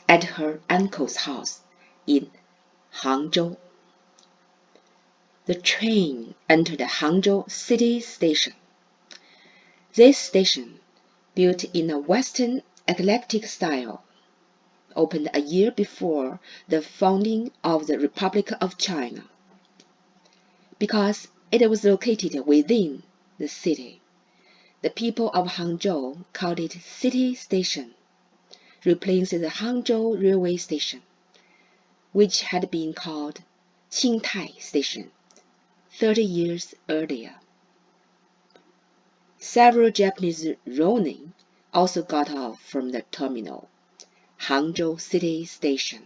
at her uncle's house in Hangzhou. The train entered Hangzhou City Station. This station, built in a Western eclectic style, opened a year before the founding of the Republic of China. Because it was located within the city, the people of Hangzhou called it City Station, replacing the Hangzhou Railway Station, which had been called Qingtai Station 30 years earlier. Several Japanese ronin also got off from the terminal, Hangzhou City Station.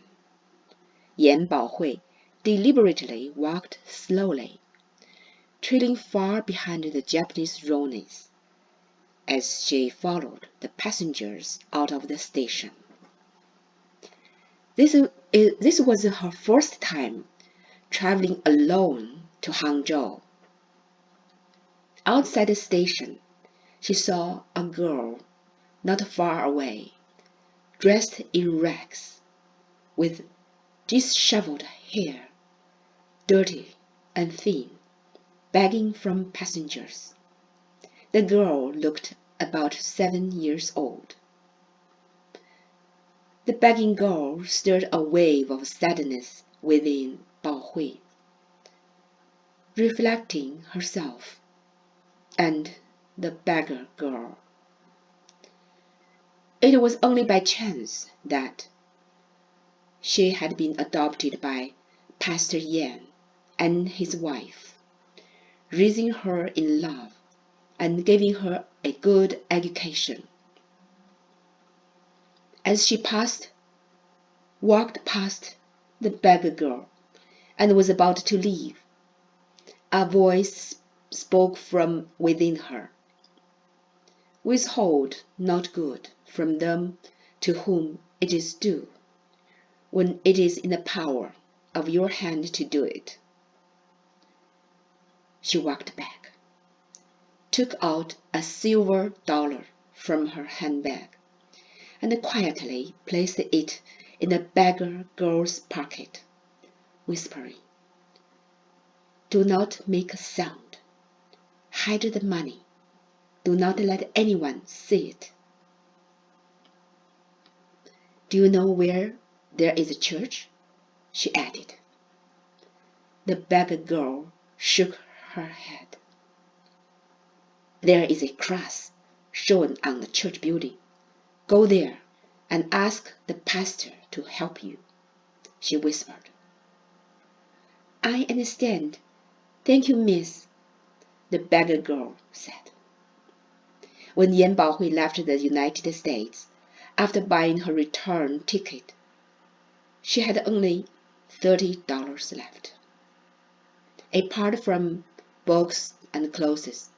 Yan Baohui deliberately walked slowly, trailing far behind the Japanese ronins, as she followed the passengers out of the station. This was her first time traveling alone to Hangzhou. Outside the station, she saw a girl not far away, dressed in rags, with disheveled hair, dirty and thin, begging from passengers. The girl looked about 7 years old. The begging girl stirred a wave of sadness within Baohui, reflecting herself and the beggar girl. It was only by chance that she had been adopted by Pastor Yan and his wife, raising her in love and giving her a good education. As she walked past the beggar girl and was about to leave, a voice spoke from within her. Withhold not good from them to whom it is due, when it is in the power of your hand to do it. She walked back, took out a silver dollar from her handbag, and quietly placed it in the beggar girl's pocket, whispering, "Do not make a sound. Hide the money. Do not let anyone see it." "Do you know where there is a church?" she added. The beggar girl shook her head. "There is a cross shown on the church building. Go there and ask the pastor to help you," she whispered. "I understand. Thank you, miss," the beggar girl said. When Yan Baohui left the United States, after buying her return ticket, she had only $30 left. Apart from books and clothes,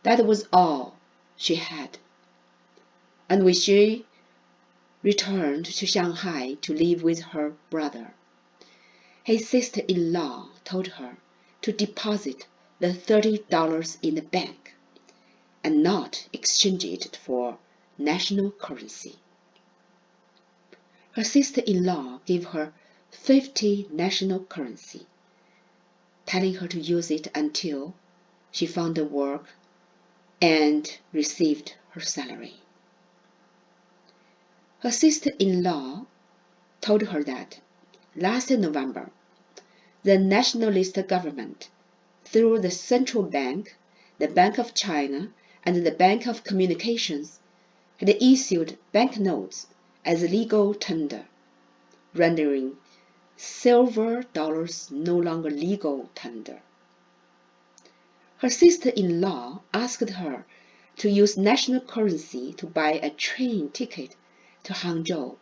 that was all she had. And when she returned to Shanghai to live with her brother, his sister-in-law told her to deposit the $30 in the bank and not exchange it for national currency. Her sister-in-law gave her 50 national currency, telling her to use it until she found a work and received her salary. Her sister-in-law told her that last November, the nationalist government, through the central bank, the Bank of China, and the Bank of Communications, had issued banknotes as legal tender, rendering silver dollars no longer legal tender. Her sister-in-law asked her to use national currency to buy a train ticket to Hangzhou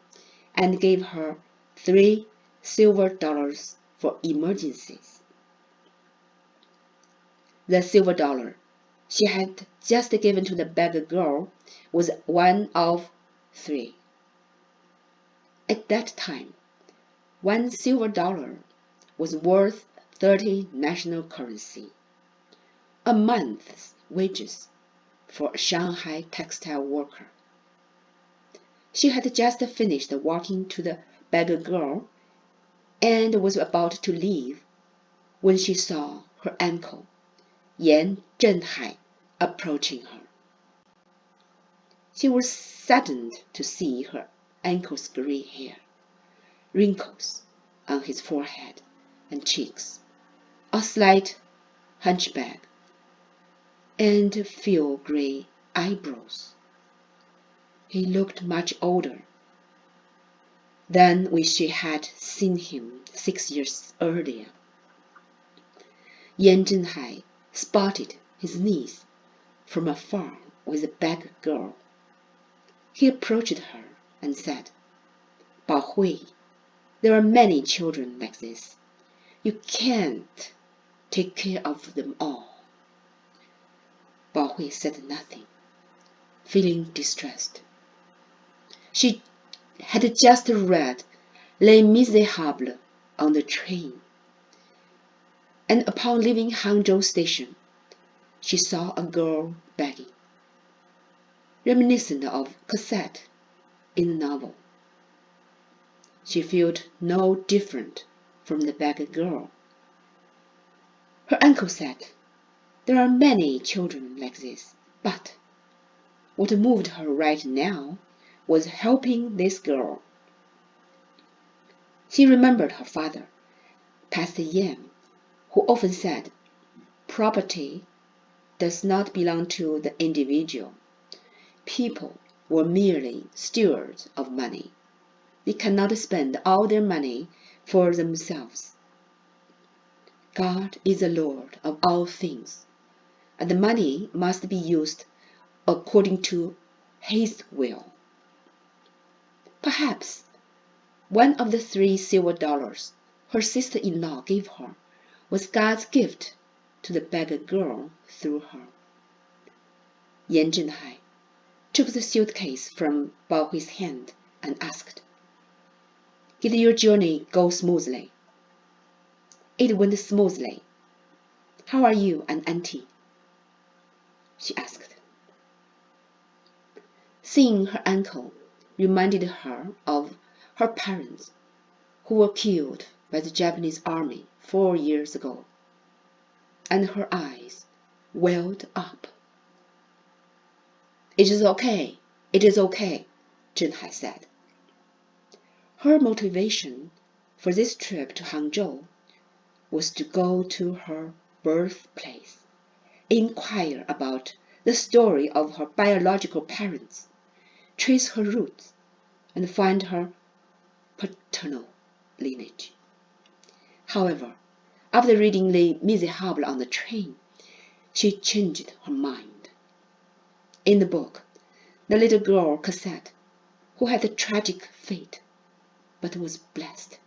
and gave her 3 silver dollars for emergencies. The silver dollar she had just given to the beggar girl was one of 3. At that time, 1 silver dollar was worth 30 national currency, a month's wages for a Shanghai textile worker. She had just finished walking to the beggar girl and was about to leave when she saw her uncle, Yan Zhenhai, approaching her. She was saddened to see her uncle's gray hair, wrinkles on his forehead and cheeks, a slight hunchback, and few gray eyebrows. He looked much older than when she had seen him 6 years earlier. Yan Zhenhai spotted his niece from afar with the beggar girl. He approached her and said, "Bao Hui, there are many children like this. You can't take care of them all." Bao Hui said nothing, feeling distressed. She had just read Les Miserables on the train, and upon leaving Hangzhou station, she saw a girl begging, reminiscent of Cosette in the novel. She felt no different from the beggar girl. Her uncle said, "There are many children like this, but what moved her right now was helping this girl." She remembered her father, Pastor Yan, who often said, "Property does not belong to the individual. People were merely stewards of money. They cannot spend all their money for themselves. God is the Lord of all things, and the money must be used according to His will." Perhaps one of the 3 silver dollars her sister-in-law gave her was God's gift to the beggar girl through her. Yan Zhenhai took the suitcase from Bao Hui's hand and asked, "Did your journey go smoothly?" "It went smoothly. How are you and auntie?" she asked. Seeing her uncle reminded her of her parents, who were killed by the Japanese army 4 years ago, and her eyes welled up. "It is okay, it is okay," Zhenhai said. Her motivation for this trip to Hangzhou was to go to her birthplace, inquire about the story of her biological parents, trace her roots, and find her paternal lineage. However, after reading Les Miserables on the train, she changed her mind. In the book, the little girl Cosette, who had a tragic fate but was blessed,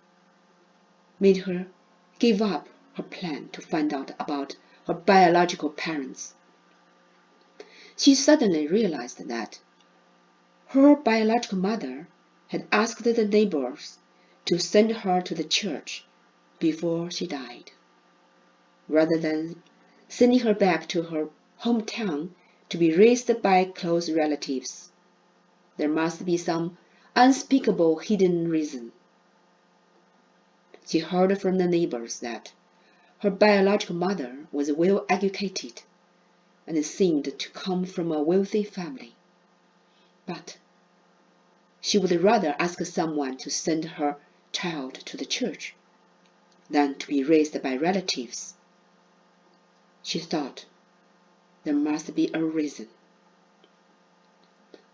made her give up her plan to find out about her biological parents. She suddenly realized that her biological mother had asked the neighbors to send her to the church before she died, rather than sending her back to her hometown to be raised by close relatives. There must be some unspeakable hidden reason. She heard from the neighbors that her biological mother was well educated and seemed to come from a wealthy family, but she would rather ask someone to send her child to the church than to be raised by relatives. She thought there must be a reason.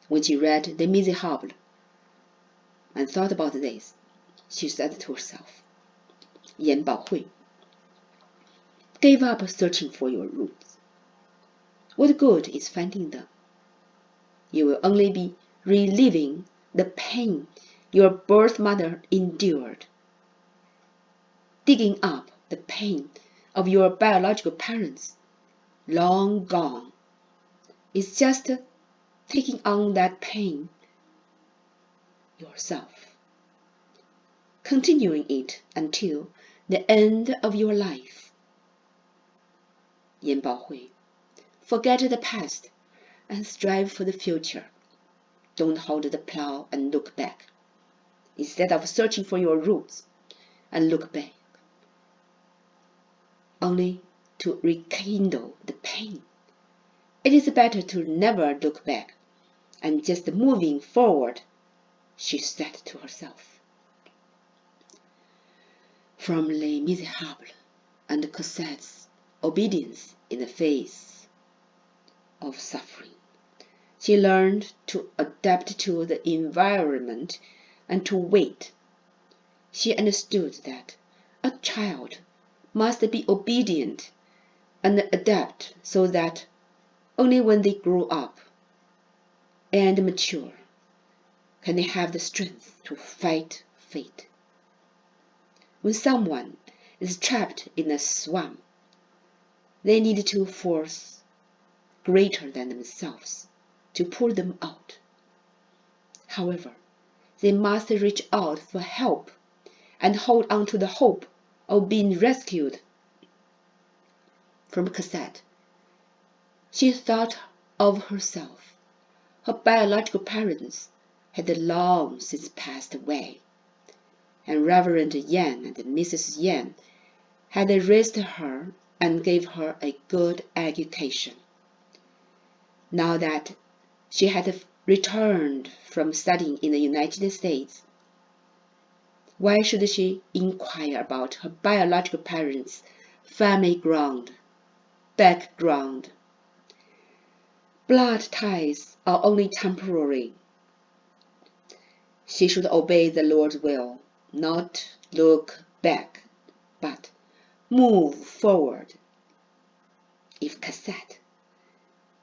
When she read Les Miserables and thought about this, she said to herself, "Yan Baohui, give up searching for your roots. What good is finding them? You will only be reliving the pain your birth mother endured. Digging up the pain of your biological parents, long gone, is just taking on that pain yourself, continuing it until the end of your life. Yan Baohui, forget the past and strive for the future. Don't hold the plow and look back. Instead of searching for your roots and look back, only to rekindle the pain. It is better to never look back and just moving forward, she said to herself. From Les Miserables and Cosette's obedience in the face of suffering, she learned to adapt to the environment and to wait. She understood that a child must be obedient and adapt so that only when they grow up and mature can they have the strength to fight fate. When someone is trapped in a swamp, they need to force greater than themselves to pull them out. However, they must reach out for help and hold on to the hope of being rescued. From Cosette, she thought of herself. Her biological parents had long since passed away, and Reverend Yan and Mrs. Yan had raised her and gave her a good education. Now that she had returned from studying in the United States, why should she inquire about her biological parents' family background? Blood ties are only temporary. She should obey the Lord's will, not look back, but move forward. If Cosette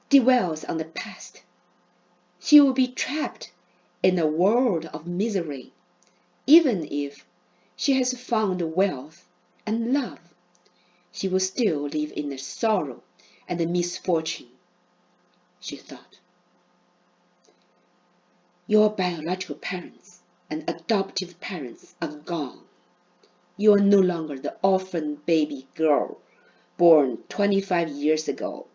dwells on the past, she will be trapped in a world of misery. Even if she has found wealth and love, she will still live in the sorrow and the misfortune, she thought. Your biological parents and adoptive parents are gone. You are no longer the orphan baby girl born 25 years ago.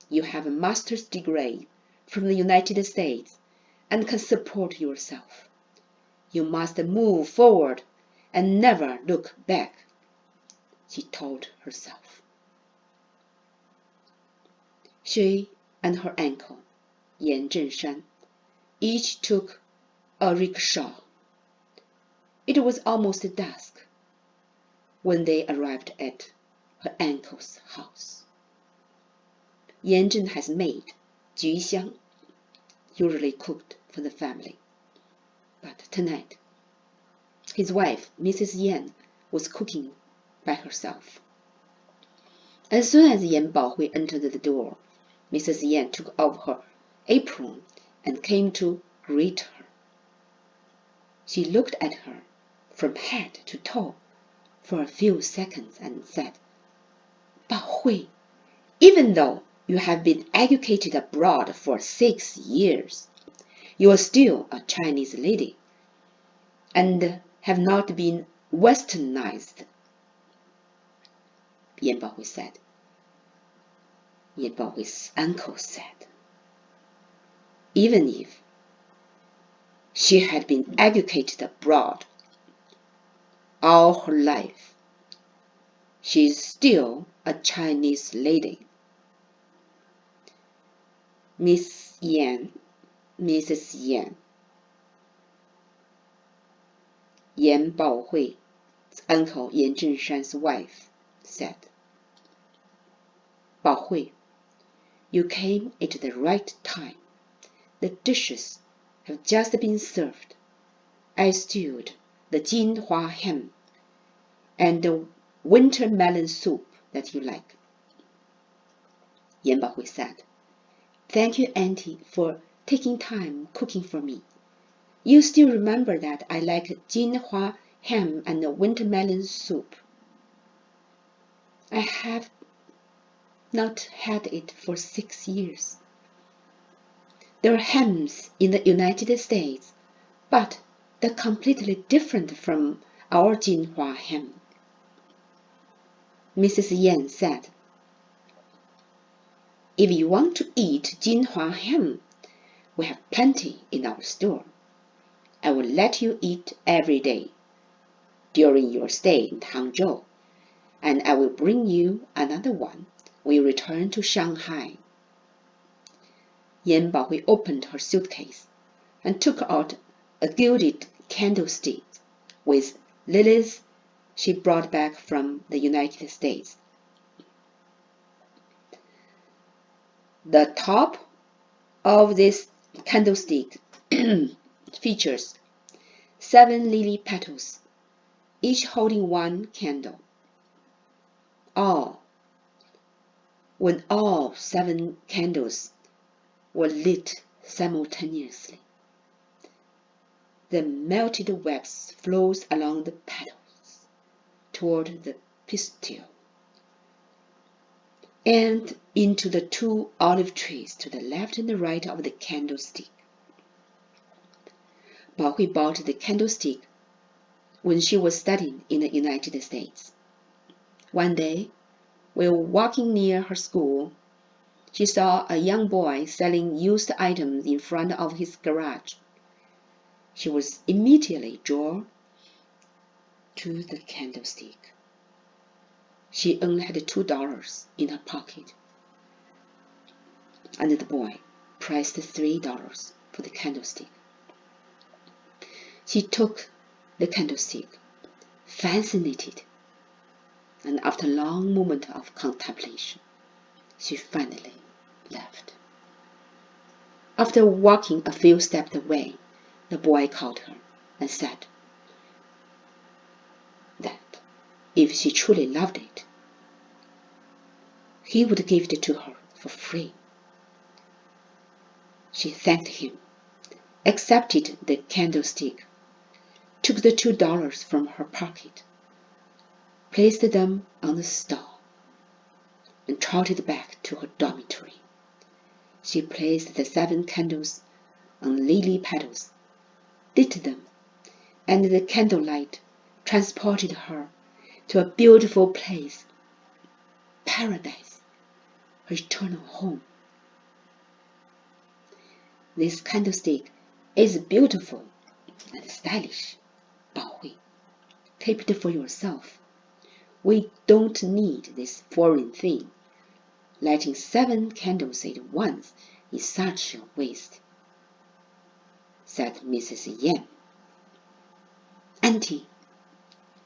You have a master's degree from the United States and can support yourself. You must move forward and never look back, she told herself. She and her uncle, Yan Zhenshan, each took a rickshaw. It was almost dusk when they arrived at her uncle's house. Yan Zhen has made juxiang, usually cooked for the family. But tonight, his wife, Mrs. Yan, was cooking by herself. As soon as Yan Baohui entered the door, Mrs. Yan took off her apron and came to greet her. She looked at her from head to toe for a few seconds and said, Baohui, even though you have been educated abroad for 6 years, you are still a Chinese lady and have not been westernized, Yan Baohui said. Yan Baohui's uncle said, even if she had been educated abroad all her life, she is still a Chinese lady. Mrs. Yan, Yan Baohui's uncle Yan Zhenshan's wife, said, Baohui, you came at the right time. The dishes have just been served. I stewed the Jinhua ham and the winter melon soup that you like. Yan Baohui said, Thank you, Auntie, for taking time cooking for me. You still remember that I like Jinhua ham and the winter melon soup. I have not had it for 6 years. There are hams in the United States, but they're completely different from our Jinhua ham. Mrs. Yan said, If you want to eat Jinhua ham, We have plenty in our store. I will let you eat every day during your stay in Hangzhou, and I will bring you another one when you return to Shanghai." Yan Baohui opened her suitcase and took out a gilded candlestick with lilies she brought back from the United States. The top of this candlestick features 7 lily petals, each holding 1 candle. When all 7 candles were lit simultaneously, the melted wax flows along the petals toward the pistil and into the 2 olive trees to the left and the right of the candlestick. Baohui bought the candlestick when she was studying in the United States. One day, while walking near her school, she saw a young boy selling used items in front of his garage. She was immediately drawn to the candlestick. She only had $2 in her pocket, and the boy priced $3 for the candlestick. She took the candlestick, fascinated, and after a long moment of contemplation, she finally left. After walking a few steps away, the boy called her and said that if she truly loved it, he would give it to her for free. She thanked him, accepted the candlestick, took the $2 from her pocket, placed them on the stall, and trotted back to her dormitory. She placed the 7 candles on lily petals, lit them, and the candlelight transported her to a beautiful place, paradise, her eternal home. This candlestick is beautiful and stylish, Baohui. Keep it for yourself. We don't need this foreign thing. Lighting 7 candles at once is such a waste, said Mrs. Yan. Auntie,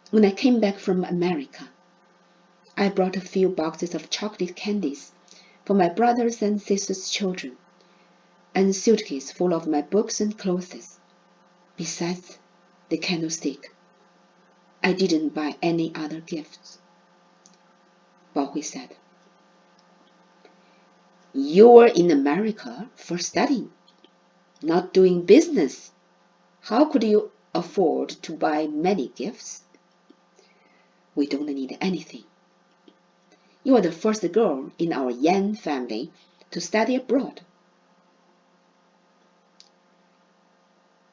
when I came back from America, I brought a few boxes of chocolate candies for my brothers and sisters' children, and a suitcase full of my books and clothes. Besides the candlestick, I didn't buy any other gifts. Baohui said, You were in America for studying, not doing business. How could you afford to buy many gifts? We don't need anything. You are the first girl in our Yan family to study abroad.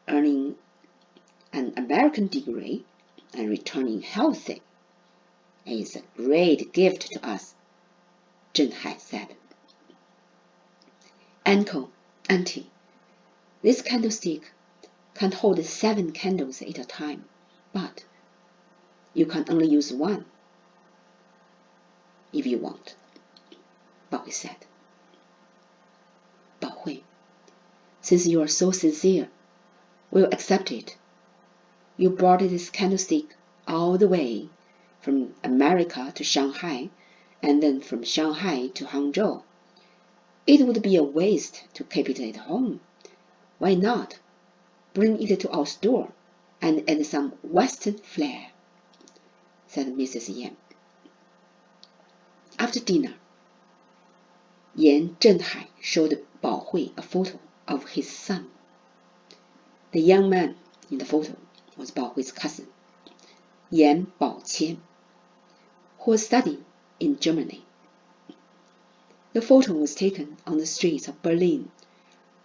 Earning an American degree and returning healthy is a great gift to us, Zheng Hai said. Uncle, Auntie, this candlestick can hold 7 candles at a time, but you can only use 1 if you want, Baohui said. Baohui, since you are so sincere, we'll accept it. You brought this candlestick all the way from America to Shanghai, and then from Shanghai to Hangzhou. It would be a waste to keep it at home. Why not bring it to our store and add some Western flair, said Mrs. Yan. After dinner, Yan Zhenhai showed Baohui a photo of his son. The young man in the photo was Baohui's cousin, Yan Baoqian, who was studying in Germany. The photo was taken on the streets of Berlin,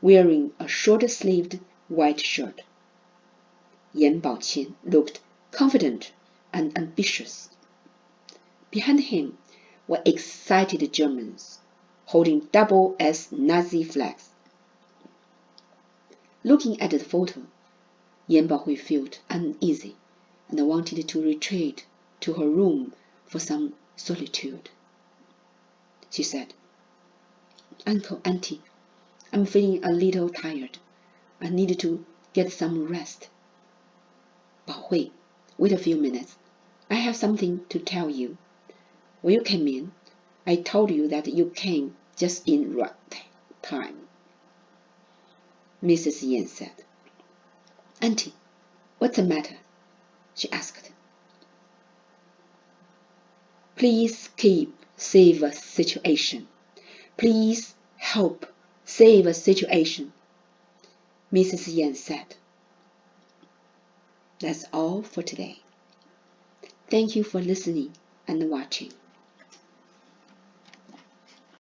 wearing a short-sleeved white shirt. Yan Baoqian looked confident and ambitious. Behind him were excited Germans holding double S Nazi flags. Looking at the photo, Yan Baohui felt uneasy and wanted to retreat to her room for some solitude. She said, "Uncle, Auntie, I'm feeling a little tired. I need to get some rest." "Baohui, wait a few minutes. I have something to tell you. When you came in, I told you that you came just in right time," Mrs. Yan said. "Auntie, what's the matter?" she asked. "Please save a situation. Please help save a situation," Mrs. Yan said. That's all for today. Thank you for listening and watching.